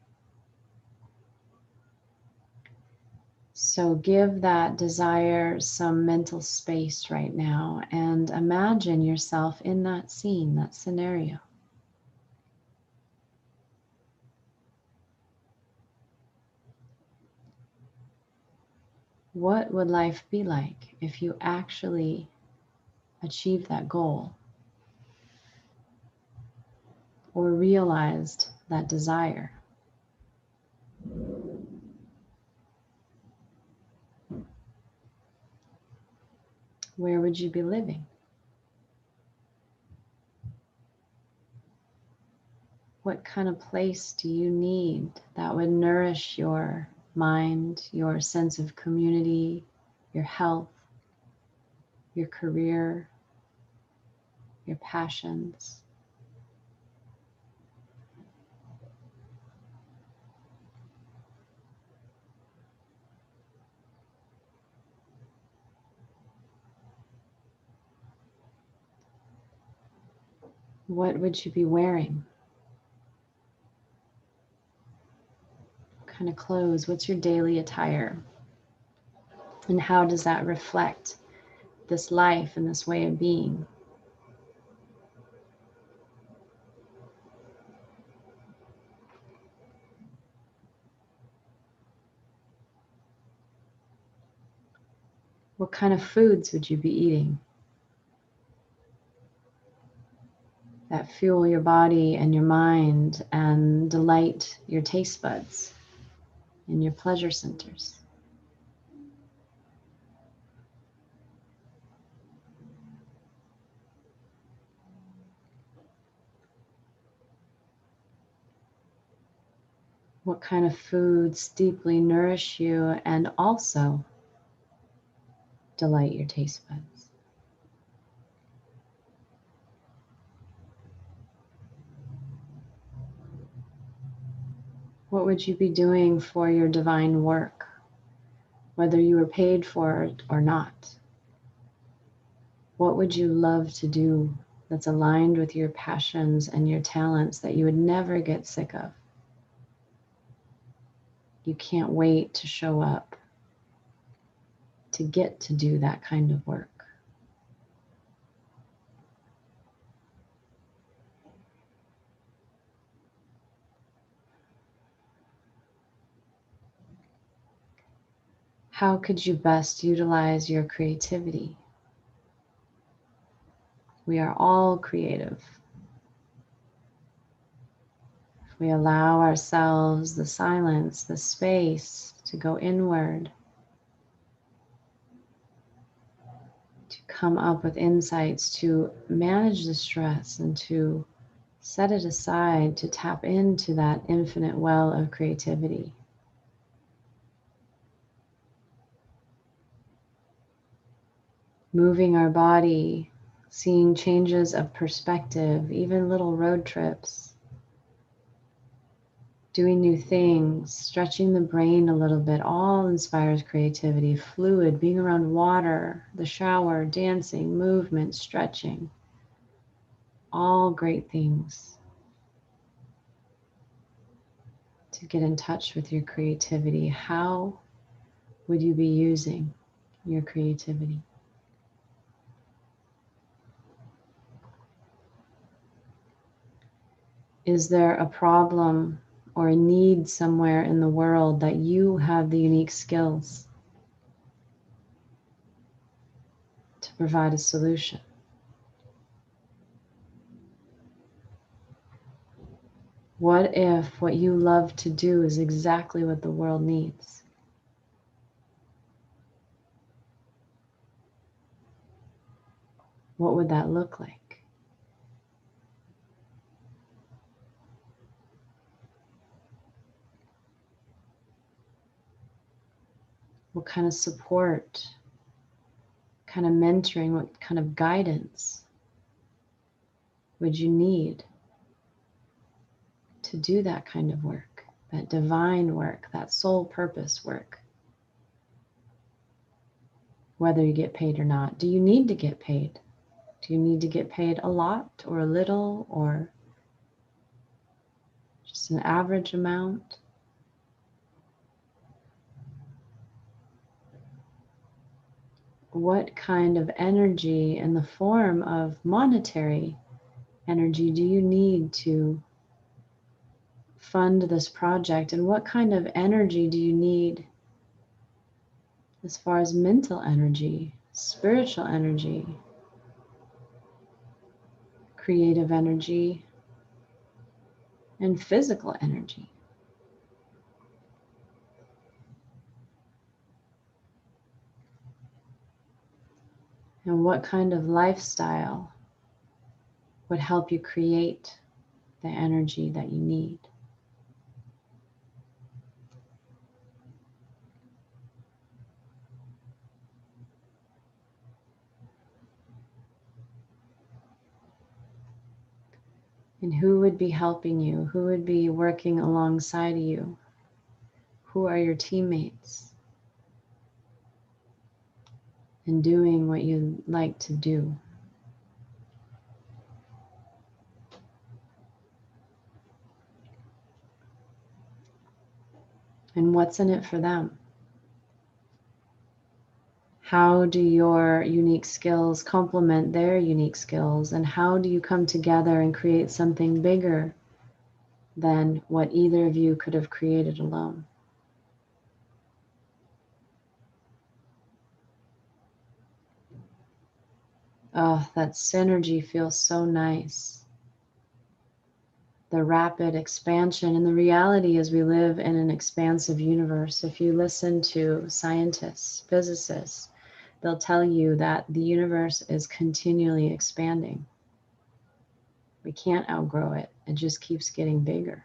So give that desire some mental space right now and imagine yourself in that scene, that scenario. What would life be like if you actually achieved that goal or realized that desire? Where would you be living? What kind of place do you need that would nourish your mind, your sense of community, your health, your career, your passions? What would you be wearing? What kind of clothes? What's your daily attire? And how does that reflect this life and this way of being? What kind of foods would you be eating that fuel your body and your mind and delight your taste buds and your pleasure centers? What kind of foods deeply nourish you and also delight your taste buds? What would you be doing for your divine work, whether you were paid for it or not? What would you love to do that's aligned with your passions and your talents that you would never get sick of? You can't wait to show up, to get to do that kind of work. How could you best utilize your creativity? We are all creative. If we allow ourselves the silence, the space to go inward, to come up with insights, to manage the stress and to set it aside, to tap into that infinite well of creativity. Moving our body, seeing changes of perspective, even little road trips, doing new things, stretching the brain a little bit, all inspires creativity. Fluid, being around water, the shower, dancing, movement, stretching, all great things to get in touch with your creativity. How would you be using your creativity? Is there a problem or a need somewhere in the world that you have the unique skills to provide a solution? What if what you love to do is exactly what the world needs? what would that look like? What kind of support, kind of mentoring, what kind of guidance would you need to do that kind of work, that divine work, that soul purpose work? Whether you get paid or not. Do you need to get paid? Do you need to get paid a lot or a little or just an average amount? What kind of energy in the form of monetary energy do you need to fund this project? And what kind of energy do you need as far as mental energy, spiritual energy, creative energy, and physical energy? And what kind of lifestyle would help you create the energy that you need? And who would be helping you? Who would be working alongside of you? Who are your teammates? And doing what you like to do. And what's in it for them? How do your unique skills complement their unique skills? And how do you come together and create something bigger than what either of you could have created alone? Oh, that synergy feels so nice. The rapid expansion. And the reality is we live in an expansive universe. If you listen to scientists, physicists, they'll tell you that the universe is continually expanding. We can't outgrow it. It just keeps getting bigger.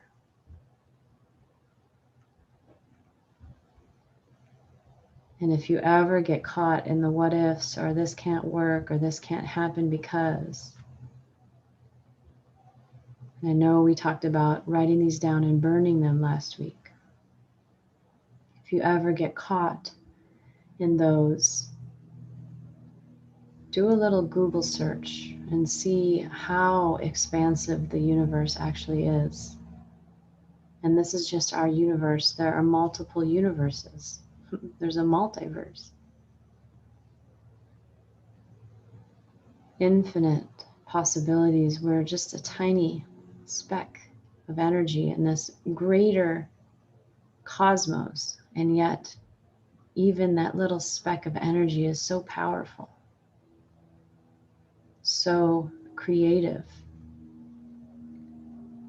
And if you ever get caught in the what ifs, or this can't work, or this can't happen because, and I know we talked about writing these down and burning them last week. If you ever get caught in those, do a little Google search and see how expansive the universe actually is. And this is just our universe. There are multiple universes. There's a multiverse. Infinite possibilities. We're just a tiny speck of energy in this greater cosmos. And yet, even that little speck of energy is so powerful, so creative,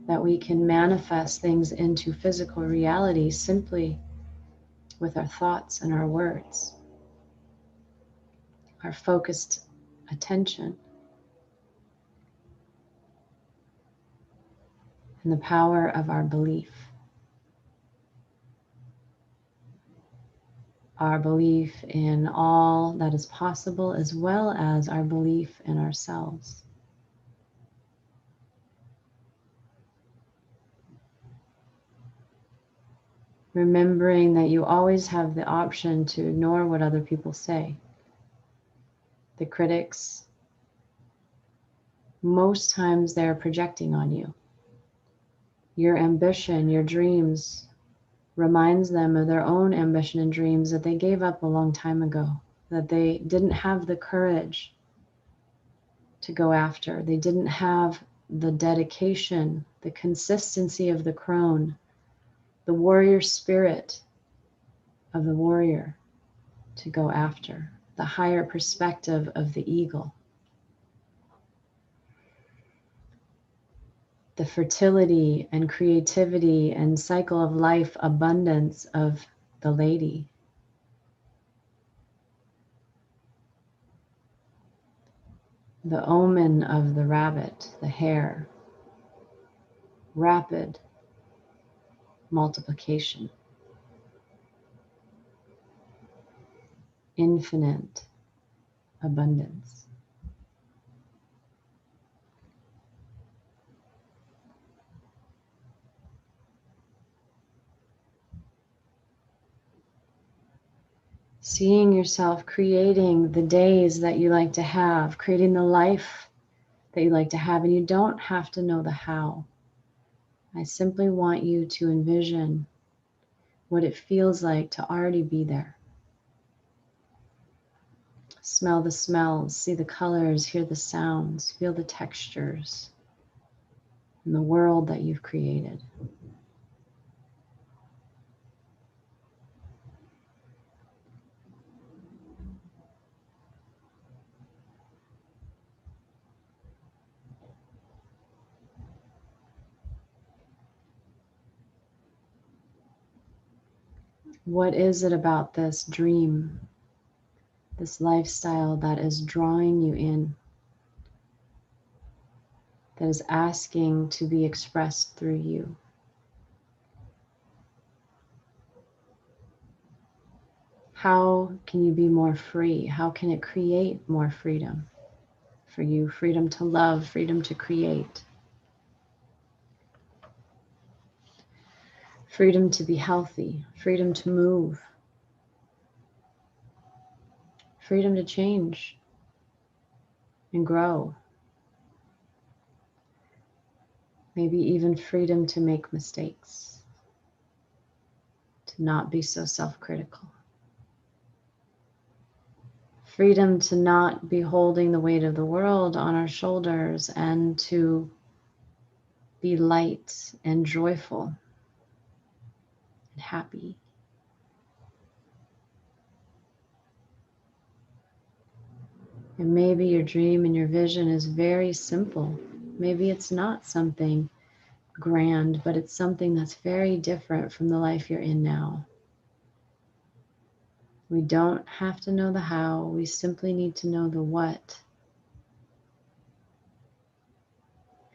that we can manifest things into physical reality simply with our thoughts and our words, our focused attention, and the power of our belief. Our belief in all that is possible, as well as our belief in ourselves. Remembering that you always have the option to ignore what other people say. The critics, most times they're projecting on you. Your ambition, your dreams, reminds them of their own ambition and dreams that they gave up a long time ago, that they didn't have the courage to go after. They didn't have the dedication, the consistency of the crone, the warrior spirit of the warrior to go after, the higher perspective of the eagle, the fertility and creativity and cycle of life abundance of the lady. The omen of the rabbit, the hare, rapid multiplication, infinite abundance. Seeing yourself creating the days that you like to have, creating the life that you like to have, and you don't have to know the how. I simply want you to envision what it feels like to already be there. Smell the smells, see the colors, hear the sounds, feel the textures in the world that you've created. What is it about this dream, this lifestyle that is drawing you in, that is asking to be expressed through you? How can you be more free? How can it create more freedom for you? Freedom to love, freedom to create, freedom to be healthy, freedom to move, freedom to change and grow. Maybe even freedom to make mistakes, to not be so self-critical. Freedom to not be holding the weight of the world on our shoulders and to be light and joyful and happy. And maybe your dream and your vision is very simple. Maybe it's not something grand, but it's something that's very different from the life you're in now. We don't have to know the how, we simply need to know the what.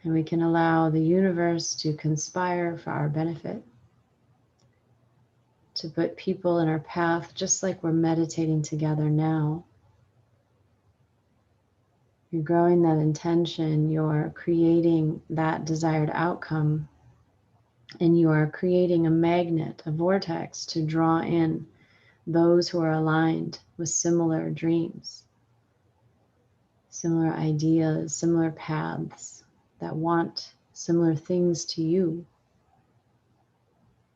And we can allow the universe to conspire for our benefit, to put people in our path, just like we're meditating together now. You're growing that intention, you're creating that desired outcome, and you are creating a magnet, a vortex to draw in those who are aligned with similar dreams, similar ideas, similar paths, that want similar things to you,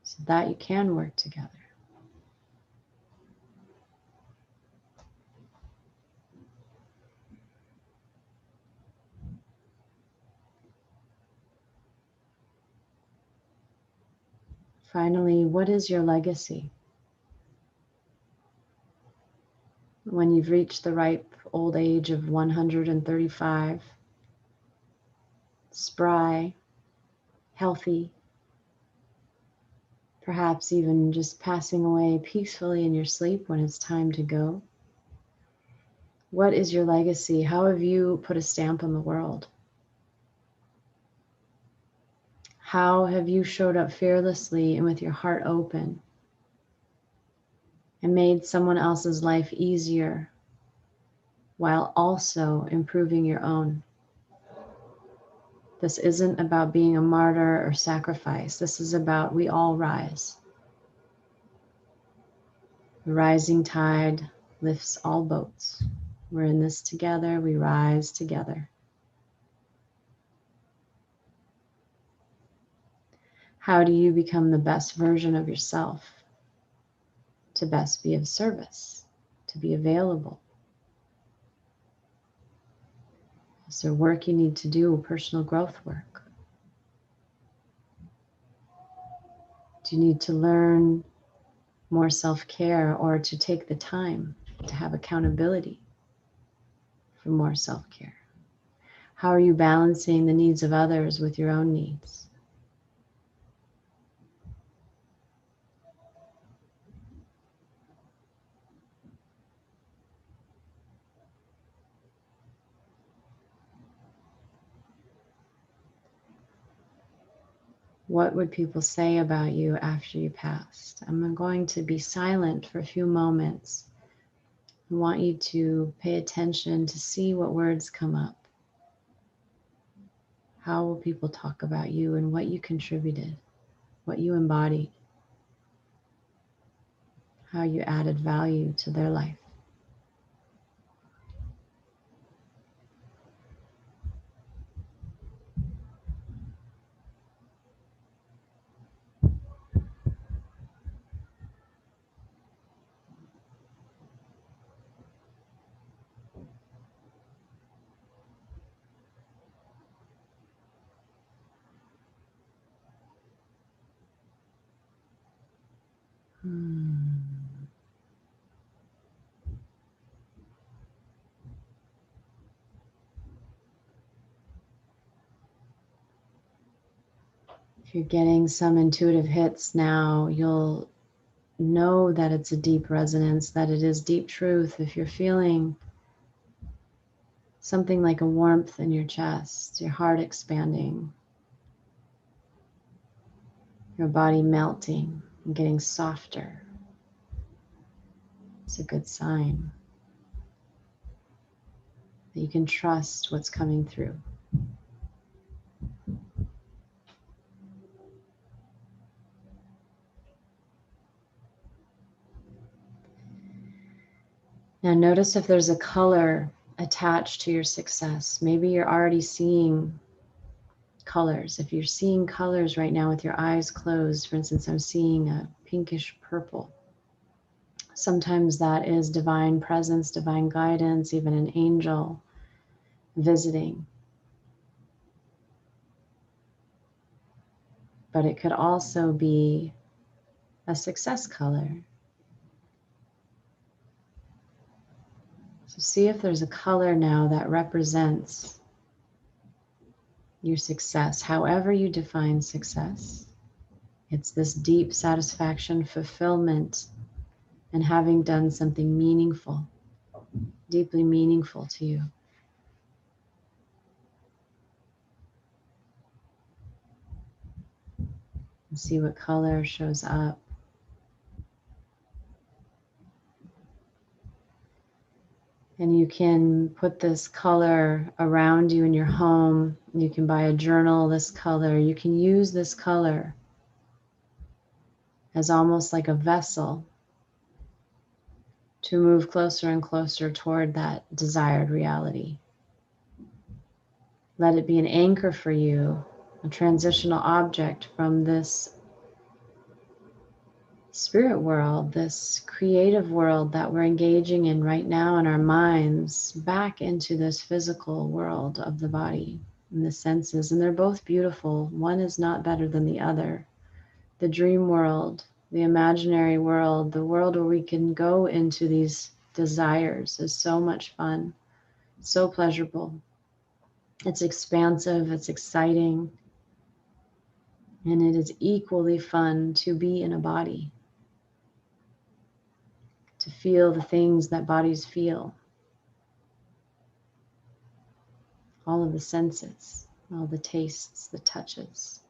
so that you can work together. Finally, what is your legacy? When you've reached the ripe old age of 135, spry, healthy, perhaps even just passing away peacefully in your sleep when it's time to go. What is your legacy? How have you put a stamp on the world? How have you showed up fearlessly and with your heart open and made someone else's life easier while also improving your own? This isn't about being a martyr or sacrifice. This is about we all rise. The rising tide lifts all boats. We're in this together. We rise together. How do you become the best version of yourself? To best be of service, to be available. Is there work you need to do, personal growth work? Do you need to learn more self-care or to take the time to have accountability for more self-care? How are you balancing the needs of others with your own needs? What would people say about you after you passed? I'm going to be silent for a few moments. I want you to pay attention to see what words come up. How will people talk about you and what you contributed, what you embodied, how you added value to their life? If you're getting some intuitive hits now, you'll know that it's a deep resonance, that it is deep truth. If you're feeling something like a warmth in your chest, your heart expanding, your body melting and getting softer, it's a good sign that you can trust what's coming through. Now notice if there's a color attached to your success. Maybe you're already seeing colors. If you're seeing colors right now with your eyes closed, for instance, I'm seeing a pinkish purple. Sometimes that is divine presence, divine guidance, even an angel visiting. But it could also be a success color. So see if there's a color now that represents your success, however you define success. It's this deep satisfaction, fulfillment, and having done something meaningful, deeply meaningful to you. And see what color shows up. And you can put this color around you in your home. You can buy a journal this color. You can use this color as almost like a vessel to move closer and closer toward that desired reality. Let it be an anchor for you, a transitional object from this spirit world, this creative world that we're engaging in right now in our minds, back into this physical world of the body and the senses. And they're both beautiful. One is not better than the other. The dream world, the imaginary world, the world where we can go into these desires is so much fun, so pleasurable. It's expansive, it's exciting, and it is equally fun to be in a body, to feel the things that bodies feel. All of the senses, all the tastes, the touches,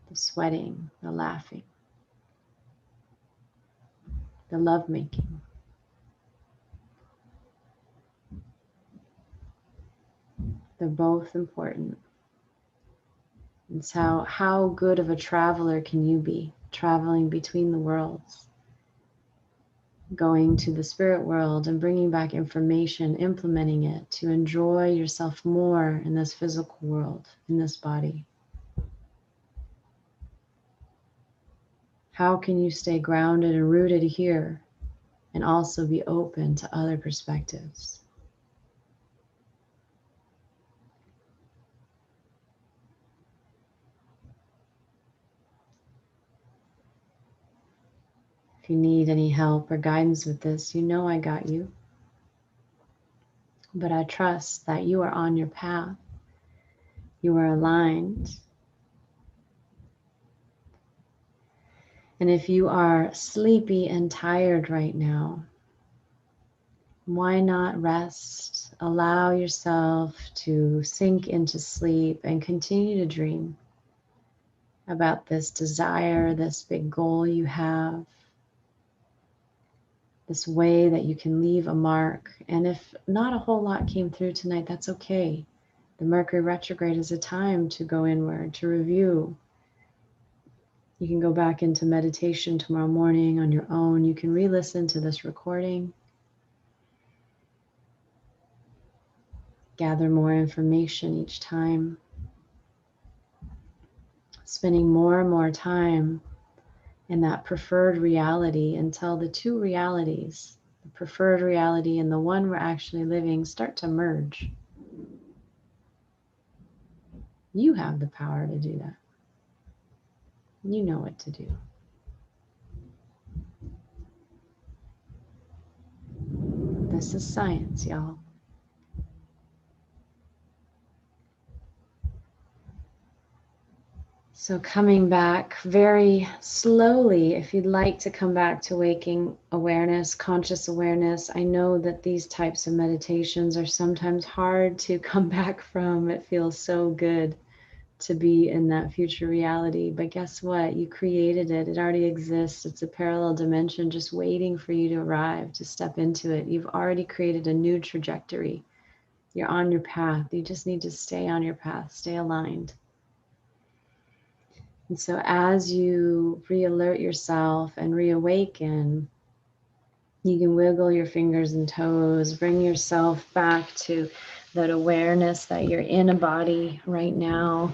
the sweating, the laughing, the lovemaking. They're both important. It's how good of a traveler can you be, traveling between the worlds, going to the spirit world and bringing back information, implementing it to enjoy yourself more in this physical world, in this body. How can you stay grounded and rooted here and also be open to other perspectives? If you need any help or guidance with this, you know I got you. But I trust that you are on your path. You are aligned. And if you are sleepy and tired right now, why not rest? Allow yourself to sink into sleep and continue to dream. about this desire, this big goal you have, this way that you can leave a mark. And if not a whole lot came through tonight, that's okay. The Mercury retrograde is a time to go inward, to review. You can go back into meditation tomorrow morning on your own. You can re-listen to this recording, gather more information each time, spending more and more time in that preferred reality until the two realities, the preferred reality and the one we're actually living, start to merge. You have the power to do that. You know what to do. This is science, y'all. So coming back very slowly, if you'd like to come back to waking awareness, conscious awareness, I know that these types of meditations are sometimes hard to come back from. It feels so good to be in that future reality. But guess what? You created it. It already exists. It's a parallel dimension just waiting for you to arrive, to step into it. You've already created a new trajectory. You're on your path. You just need to stay on your path, stay aligned. And so as you re-alert yourself and reawaken, you can wiggle your fingers and toes, bring yourself back to that awareness that you're in a body right now.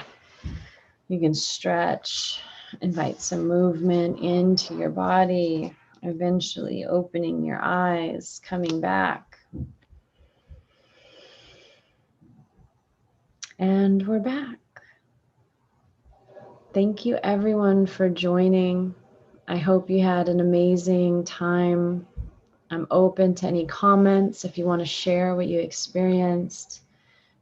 You can stretch, invite some movement into your body, eventually opening your eyes, coming back. And we're back. Thank you everyone for joining. I hope you had an amazing time. I'm open to any comments if you want to share what you experienced.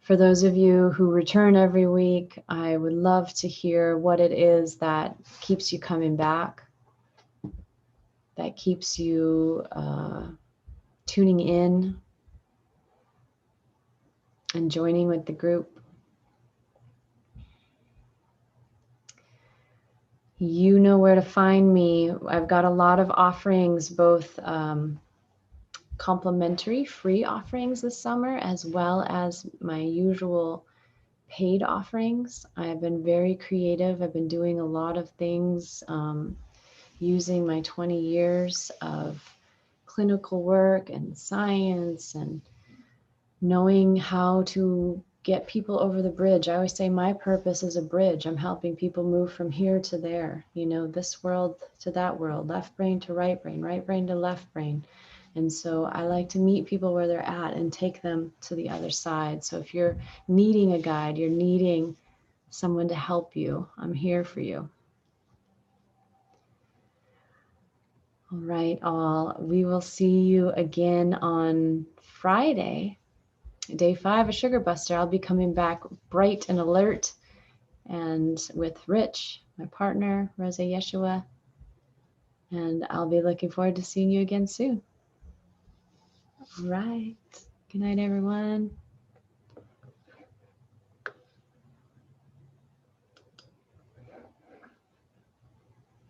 For those of you who return every week, I would love to hear what it is that keeps you coming back, that keeps you tuning in and joining with the group. You know where to find me. I've got a lot of offerings, both complimentary free offerings this summer, as well as my usual paid offerings. I've been very creative. I've been doing a lot of things using my 20 years of clinical work and science and knowing how to get people over the bridge. I always say my purpose is a bridge. I'm helping people move from here to there, this world to that world, left brain to right brain to left brain. And so I like to meet people where they're at and take them to the other side. So if you're needing a guide, you're needing someone to help you, I'm here for you. All right, all. We will see you again on Friday, day 5 of Sugar Buster. I'll be coming back bright and alert, and with Rich, my partner, Rosa Yeshua. And I'll be looking forward to seeing you again soon. All right. Good night, everyone.